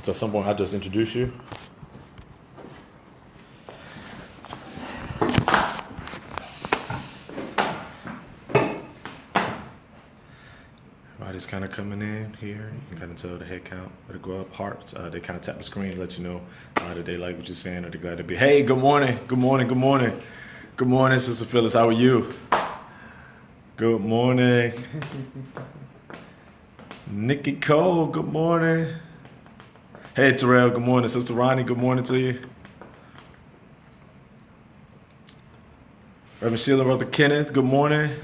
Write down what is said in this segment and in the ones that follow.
So at some point, I'll just introduce you. Everybody's kind of coming in here. You can kind of tell the head count. It'll go up. Hearts. They kind of tap the screen and let you know that they like what you're saying or they're glad to be. Hey, good morning. Good morning. Good morning. Good morning, Sister Phyllis. How are you? Good morning. Nikki Cole, good morning. Hey, Terrell, good morning. Sister Ronnie, good morning to you. Reverend Sheila, Brother Kenneth, good morning.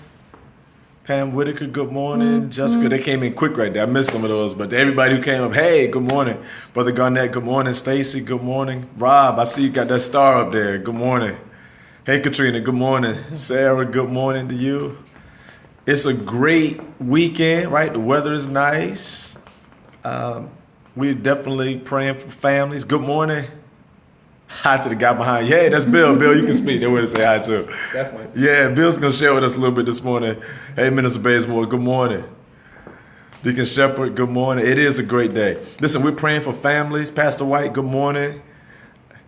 Pam Whitaker, good morning. Jessica, they came in quick right there. I missed some of those, but to everybody who came up, hey, good morning. Brother Garnett, good morning. Stacy, good morning. Rob, I see you got that star up there. Good morning. Hey, Katrina, good morning. Sarah, good morning to you. It's a great weekend, right? The weather is nice. We're definitely praying for families. Good morning. Hi to the guy behind you. Hey, that's Bill. Bill, you can speak. They want to say hi too. Definitely. Yeah, Bill's going to share with us a little bit this morning. Hey, Minister Bazemore, good morning. Deacon Shepherd, good morning. It is a great day. Listen, we're praying for families. Pastor White, good morning.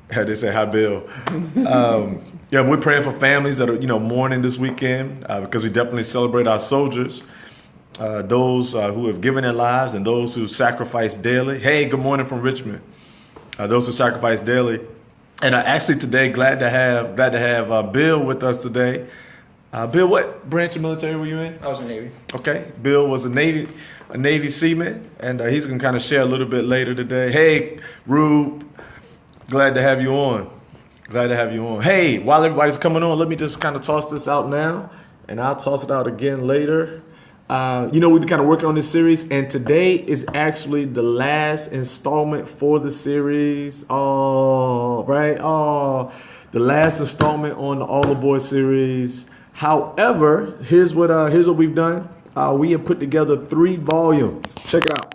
They say hi, Bill. Yeah, we're praying for families that are, mourning this weekend because we definitely celebrate our soldiers, those who have given their lives and those who sacrifice daily. Hey, good morning from Richmond. Those who sacrifice daily, and actually today, glad to have Bill with us today. Bill, what branch of military were you in? I was in the Navy. Okay, Bill was a Navy seaman, and he's gonna kind of share a little bit later today. Hey, Rube. Glad to have you on. Glad to have you on. Hey, while everybody's coming on, let me just kind of toss this out now, and I'll toss it out again later. We've been kind of working on this series, and today is actually the last installment for the series. Oh, right? Oh, the last installment on the All Aboard series. However, here's what we've done. We have put together 3 volumes. Check it out.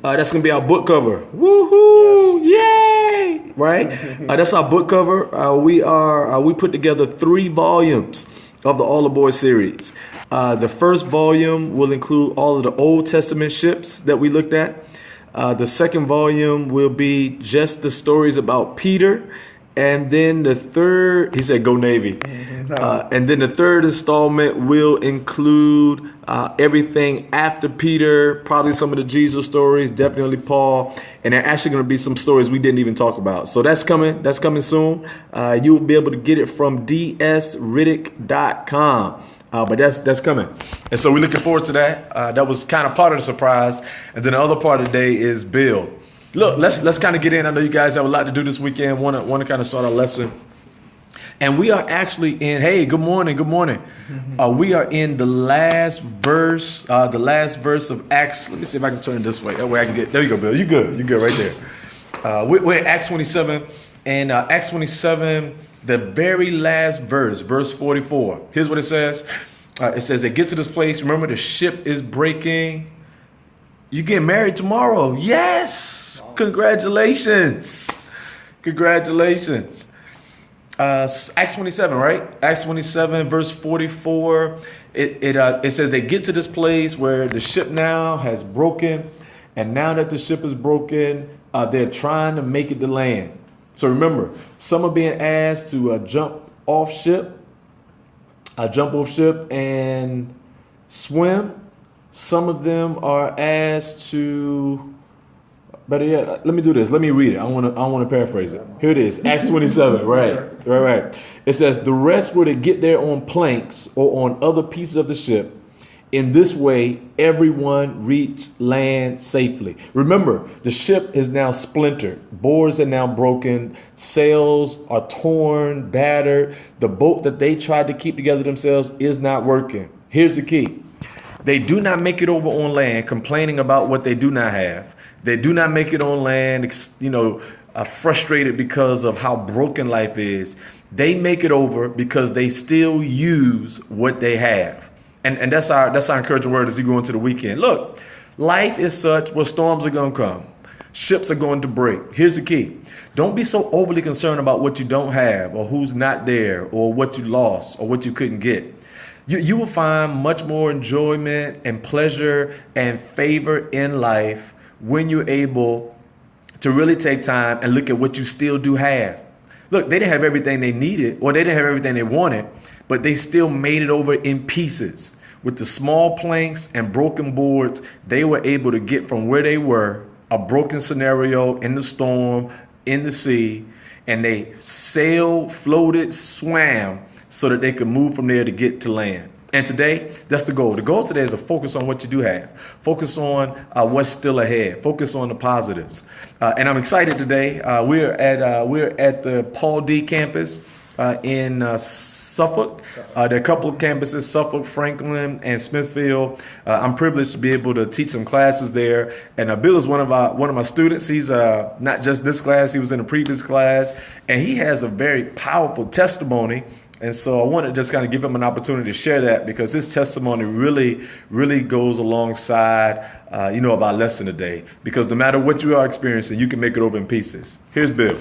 That's gonna be our book cover. Woohoo! Yay! Right? That's our book cover. We put together 3 volumes of the All Aboard series. The first volume will include all of the Old Testament ships that we looked at. The second volume will be just the stories about Peter. And then the third, he said, go Navy. And then the third installment will include everything after Peter, probably some of the Jesus stories, definitely Paul. And there are actually going to be some stories we didn't even talk about. So that's coming soon. You'll be able to get it from dsriddick.com. But that's coming. And so we're looking forward to that. That was kind of part of the surprise. And then the other part of the day is Bill. Look, let's kind of get in. I know you guys have a lot to do this weekend. Want to kind of start our lesson. And we are actually in, hey, good morning. We are in the last verse of Acts. Let me see if I can turn it this way. That way I can get, there you go, Bill. You're good right there. We're in Acts 27. And Acts 27, the very last verse 44. Here's what it says. It says, they get to this place. Remember, the ship is breaking. You get married tomorrow. Yes. Congratulations. Acts 27, right? Acts 27, verse 44. It says they get to this place where the ship now has broken. And now that the ship is broken, they're trying to make it to land. So remember, some are being asked to jump off ship and swim. Some of them are asked to, but yeah, let me do this. Let me read it. I want to paraphrase it. Here it is, Acts 27. Right. It says the rest were to get there on planks or on other pieces of the ship. In this way, everyone reached land safely. Remember, the ship is now splintered. Boards are now broken. Sails are torn, battered. The boat that they tried to keep together themselves is not working. Here's the key. They do not make it over on land complaining about what they do not have. They do not make it on land, frustrated because of how broken life is. They make it over because they still use what they have. And that's our encouraging word as you go into the weekend. Look, life is such where storms are going to come. Ships are going to break. Here's the key. Don't be so overly concerned about what you don't have or who's not there or what you lost or what you couldn't get. You will find much more enjoyment and pleasure and favor in life when you're able to really take time and look at what you still do have. Look, they didn't have everything they needed, or they didn't have everything they wanted, but they still made it over in pieces. With the small planks and broken boards, they were able to get from where they were, a broken scenario in the storm, in the sea, and they sailed, floated, swam so that they could move from there to get to land. And today, that's the goal. The goal today is to focus on what you do have. Focus on what's still ahead. Focus on the positives. And I'm excited today. We're at the Paul D campus in Suffolk. There are a couple of campuses, Suffolk, Franklin, and Smithfield. I'm privileged to be able to teach some classes there. And Bill is one of my students. He's not just this class; he was in a previous class, and he has a very powerful testimony. And so I want to just kind of give him an opportunity to share that, because his testimony really, really goes alongside, of our lesson today. Because no matter what you are experiencing, you can make it over in pieces. Here's Bill.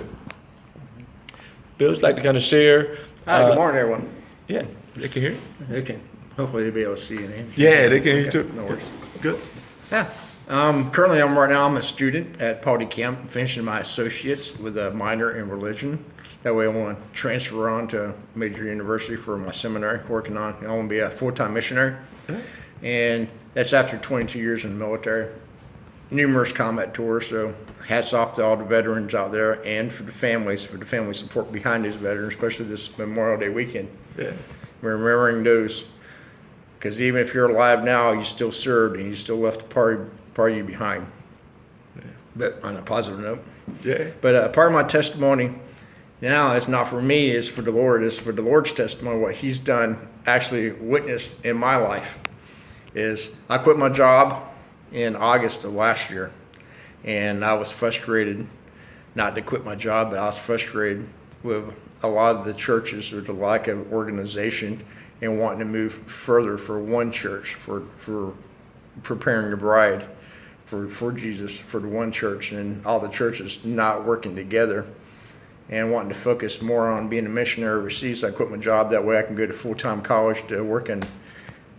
Bill, would you like to kind of share? Hi, good morning, everyone. Yeah, they can hear you. They can. Hopefully they'll be able to see you. Yeah, they can hear you too. No worries. Good. Yeah. Currently, I'm a student at Paul D Camp, finishing my associates with a minor in religion. That way I want to transfer on to a major university for my seminary, I want to be a full-time missionary. And that's after 22 years in the military, numerous combat tours. So hats off to all the veterans out there, and for the family support behind these veterans, especially this Memorial Day weekend. Yeah. Remembering those, because even if you're alive now, you still served and you still left a party behind. Yeah. But on a positive note. Yeah. But part of my testimony now, it's not for me, it's for the Lord. It's for the Lord's testimony, what he's done, actually witnessed in my life. Is I quit my job in August of last year, and I was frustrated, not to quit my job, but I was frustrated with a lot of the churches, with the lack of organization, and wanting to move further for one church, for preparing the bride for Jesus, for the one church, and all the churches not working together. And wanting to focus more on being a missionary overseas. I quit my job. That way I can go to full-time college to work and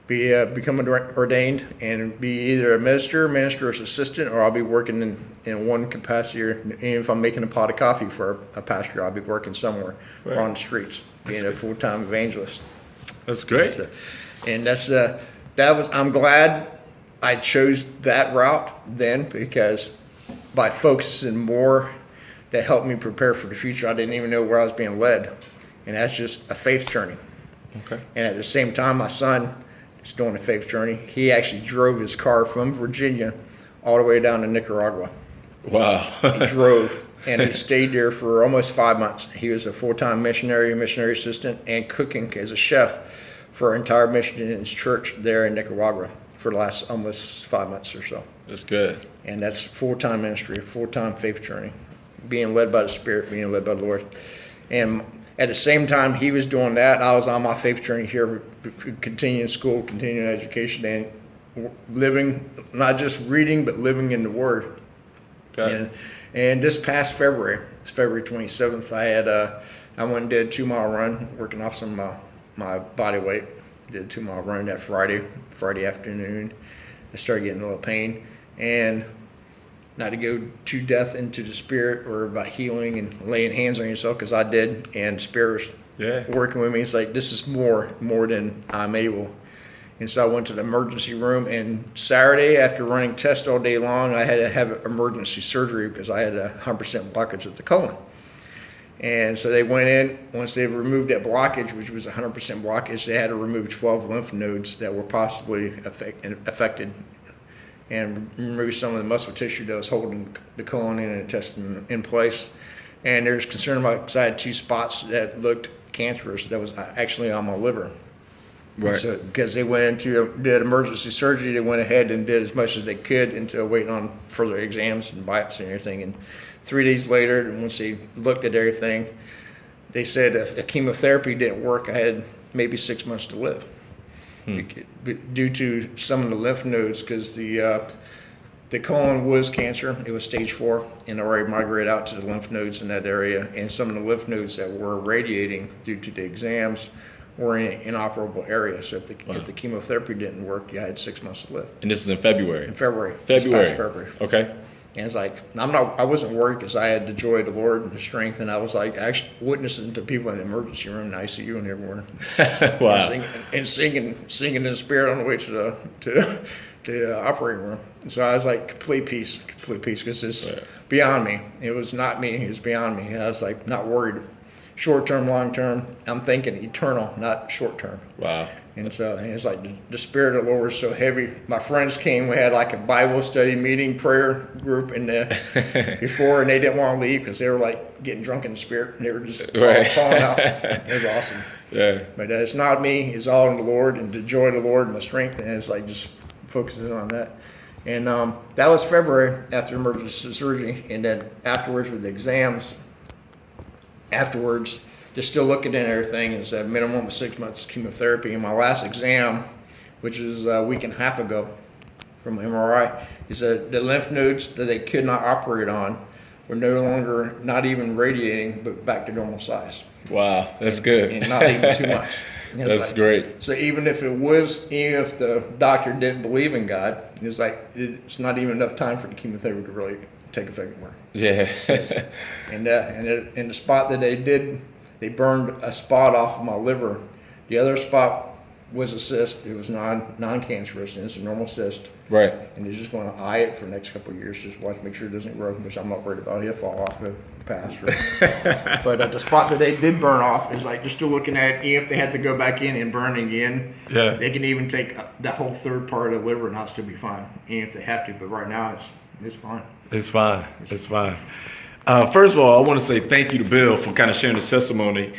become ordained and be either a minister's assistant, or I'll be working in one capacity. Or even if I'm making a pot of coffee for a pastor, I'll be working somewhere on the streets, being a full-time evangelist. That's great. I'm glad I chose that route then, because by focusing more, that helped me prepare for the future. I didn't even know where I was being led. And that's just a faith journey. Okay. And at the same time, my son is doing a faith journey. He actually drove his car from Virginia all the way down to Nicaragua. Wow. He drove, and he stayed there for almost 5 months. He was a full-time missionary assistant, and cooking as a chef for an entire mission's church there in Nicaragua for the last almost 5 months or so. That's good. And that's full-time ministry, full-time faith journey. Being led by the Spirit, being led by the Lord. And at the same time he was doing that, I was on my faith journey here, continuing school, continuing education, and living, not just reading, but living in the Word. Okay. And this past February, it's February 27th, I went and did a 2-mile run, working off some my body weight. Did a 2-mile run that Friday afternoon. I started getting a little pain, and not to go too death into the Spirit or about healing and laying hands on yourself, because I did, and Spirit was working with me. It's like, this is more than I'm able. And so I went to the emergency room, and Saturday, after running tests all day long, I had to have emergency surgery because I had 100% blockage of the colon. And so they went in, once they removed that blockage, which was 100% blockage, they had to remove 12 lymph nodes that were possibly affected, and remove some of the muscle tissue that was holding the colon and intestine in place. And there's concern about, because I had 2 spots that looked cancerous that was actually on my liver. Right. So because they did emergency surgery, they went ahead and did as much as they could until waiting on further exams and biopsy and everything. And 3 days later, once they looked at everything, they said if chemotherapy didn't work, I had maybe 6 months to live. Due to some of the lymph nodes, because the colon was cancer. It was stage 4 and already migrated out to the lymph nodes in that area, and some of the lymph nodes that were radiating due to the exams were in an inoperable area. So if the chemotherapy didn't work, you had 6 months to live. And this is in February? In February. February. This past February. Okay. And it's like, I wasn't worried because I had the joy of the Lord and the strength, and I was like actually witnessing to people in the emergency room and ICU and everywhere. Wow. And singing in the spirit on the way to the operating room. And so I was like, complete peace, because it's beyond me. It was not me, it was beyond me. And I was like, not worried. Short term, long term, I'm thinking eternal, not short term. Wow. And so and it's like the Spirit of the Lord was so heavy. My friends came. We had like a Bible study meeting, prayer group, and before, and they didn't want to leave because they were like getting drunk in the Spirit, and they were just falling out. It was awesome. Yeah. But it's not me. It's all in the Lord and the joy of the Lord and the strength. And it's like just focusing on that. And that was February after emergency surgery, and then afterwards with the exams. Afterwards, just still looking at everything, is a minimum of 6 months chemotherapy. And my last exam, which is a week and a half ago from MRI, is that the lymph nodes that they could not operate on were no longer not even radiating, but back to normal size. Wow, that's good. And not even 2 months. That's like, great. So even if the doctor didn't believe in God, it's like it's not even enough time for the chemotherapy to really take effect anymore. Yeah. And the spot that they did, they burned a spot off of my liver. The other spot was a cyst. It was non-cancerous, and it's a normal cyst. Right. And they're just going to eye it for the next couple of years, just watch, make sure it doesn't grow, which I'm not worried about. He'll fall off the pass. But at the spot that they did burn off is like, just still looking at it, even if they had to go back in and burn again, they can even take that whole third part of the liver and not still be fine, even if they have to. But right now, it's fine. It's fine. It's fine. First of all, I want to say thank you to Bill for kind of sharing his testimony.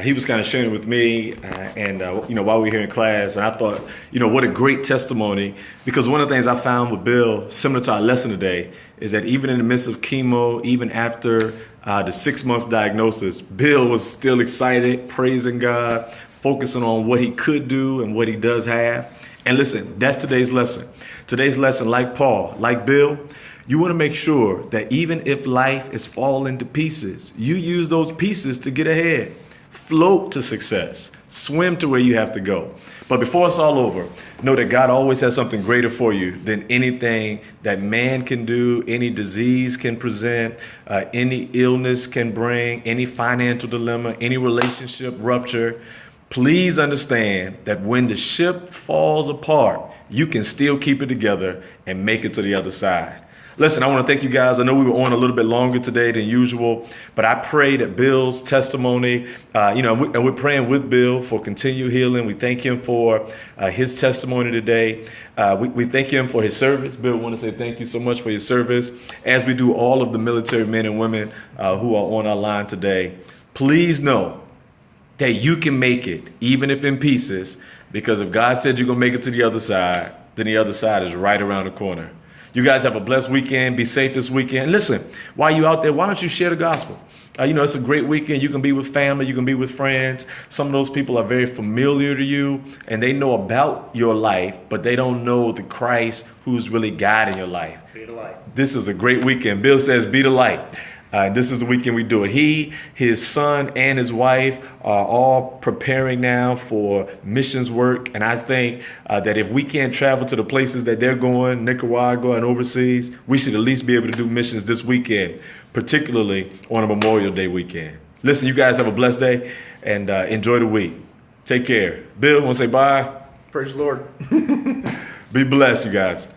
He was kind of sharing with me, while we were here in class, and I thought, what a great testimony. Because one of the things I found with Bill, similar to our lesson today, is that even in the midst of chemo, even after the 6-month diagnosis, Bill was still excited, praising God, focusing on what he could do and what he does have. And listen, that's today's lesson. Today's lesson, like Paul, like Bill, you want to make sure that even if life is falling to pieces, you use those pieces to get ahead. Float to success. Swim to where you have to go. But before it's all over, know that God always has something greater for you than anything that man can do, any disease can present, any illness can bring, any financial dilemma, any relationship rupture. Please understand that when the ship falls apart, you can still keep it together and make it to the other side. Listen, I want to thank you guys. I know we were on a little bit longer today than usual, but I pray that Bill's testimony, and we're praying with Bill for continued healing. We thank him for his testimony today. We thank him for his service. Bill, I want to say thank you so much for your service, as we do all of the military men and women who are on our line today. Please know that you can make it, even if in pieces, because if God said you're going to make it to the other side, then the other side is right around the corner. You guys have a blessed weekend. Be safe this weekend. And listen, while you're out there, why don't you share the gospel? It's a great weekend. You can be with family. You can be with friends. Some of those people are very familiar to you, and they know about your life, but they don't know the Christ who's really guiding your life. Be the light. This is a great weekend. Bill says, be the light. This is the weekend we do it. He, his son, and his wife are all preparing now for missions work. And I think that if we can't travel to the places that they're going, Nicaragua and overseas, we should at least be able to do missions this weekend, particularly on a Memorial Day weekend. Listen, you guys have a blessed day and enjoy the week. Take care. Bill, want to say bye? Praise the Lord. Be blessed, you guys.